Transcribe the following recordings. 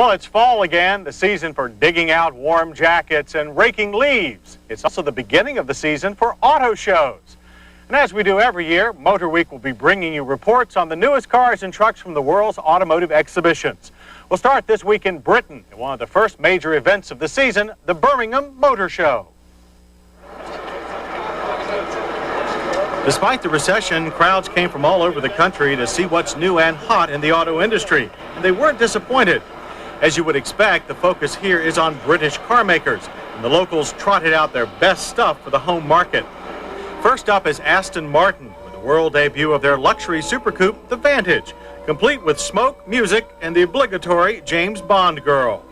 Well, it's fall again, the season for digging out warm jackets and raking leaves. It's also the beginning of the season for auto shows. And as we do every year, Motorweek will be bringing you reports on the newest cars and trucks from the world's automotive exhibitions. We'll start this week in Britain at one of the first major events of the season, the Birmingham Motor Show. Despite the recession, crowds came from all over the country to see what's new and hot in the auto industry, and they weren't disappointed. As you would expect, the focus here is on British car makers, and the locals trotted out their best stuff for the home market. First up is Aston Martin, with the world debut of their luxury super coupe, the Vantage, complete with smoke, music, and the obligatory James Bond girl.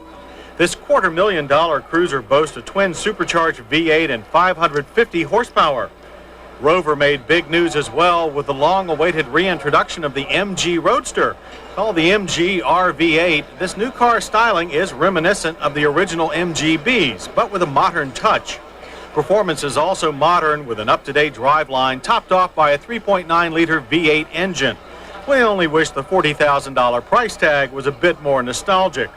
This $250,000 cruiser boasts a twin supercharged V8 and 550 horsepower. Rover made big news as well with the long-awaited reintroduction of the MG Roadster. Called the MG RV8, this new car styling is reminiscent of the original MGBs, but with a modern touch. Performance is also modern with an up-to-date driveline topped off by a 3.9-liter V8 engine. We only wish the $40,000 price tag was a bit more nostalgic.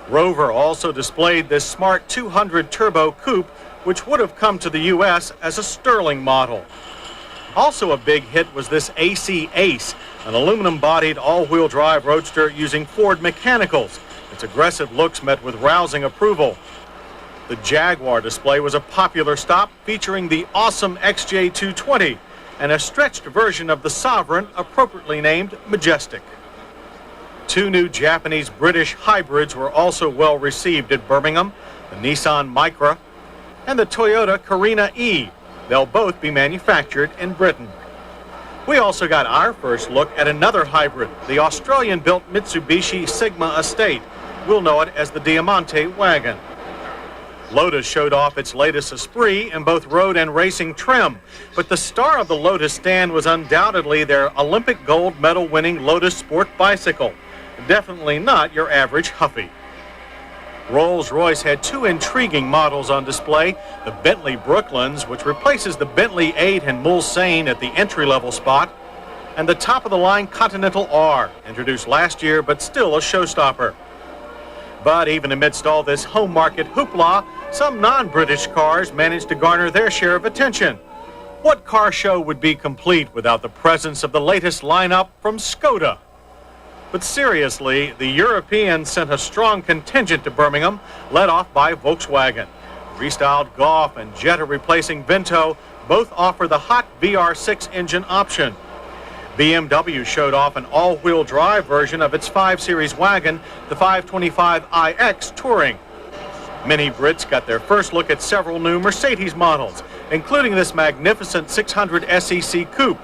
Rover also displayed this smart 200 turbo coupe, which would have come to the U.S. as a Sterling model. Also a big hit was this AC Ace, an aluminum-bodied all-wheel drive roadster using Ford mechanicals. Its aggressive looks met with rousing approval. The Jaguar display was a popular stop, featuring the awesome XJ220 and a stretched version of the Sovereign, appropriately named Majestic. Two new Japanese-British hybrids were also well received at Birmingham, the Nissan Micra and the Toyota Carina E. They'll both be manufactured in Britain. We also got our first look at another hybrid, the Australian-built Mitsubishi Sigma Estate. We'll know it as the Diamante wagon. Lotus showed off its latest Esprit in both road and racing trim, but the star of the Lotus stand was undoubtedly their Olympic gold medal-winning Lotus Sport bicycle. Definitely not your average Huffy. Rolls-Royce had two intriguing models on display, the Bentley Brooklands, which replaces the Bentley 8 and Mulsanne at the entry-level spot, and the top-of-the-line Continental R, introduced last year but still a showstopper. But even amidst all this home market hoopla, some non-British cars managed to garner their share of attention. What car show would be complete without the presence of the latest lineup from Skoda? But seriously, the Europeans sent a strong contingent to Birmingham, led off by Volkswagen. Restyled Golf and Jetta replacing Vento both offer the hot VR6 engine option. BMW showed off an all-wheel drive version of its 5 Series wagon, the 525iX Touring. Many Brits got their first look at several new Mercedes models, including this magnificent 600 SEC coupe.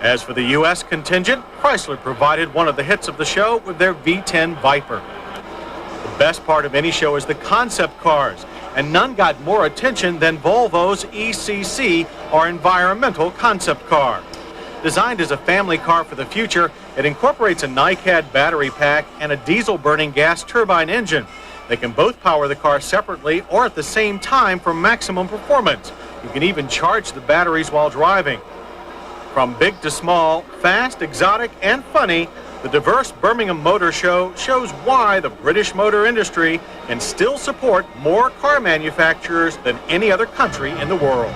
As for the U.S. contingent, Chrysler provided one of the hits of the show with their V10 Viper. The best part of any show is the concept cars, and none got more attention than Volvo's ECC, or environmental concept car. Designed as a family car for the future, it incorporates a NiCad battery pack and a diesel-burning gas turbine engine. They can both power the car separately or at the same time for maximum performance. You can even charge the batteries while driving. From big to small, fast, exotic, and funny, the diverse Birmingham Motor Show shows why the British motor industry can still support more car manufacturers than any other country in the world.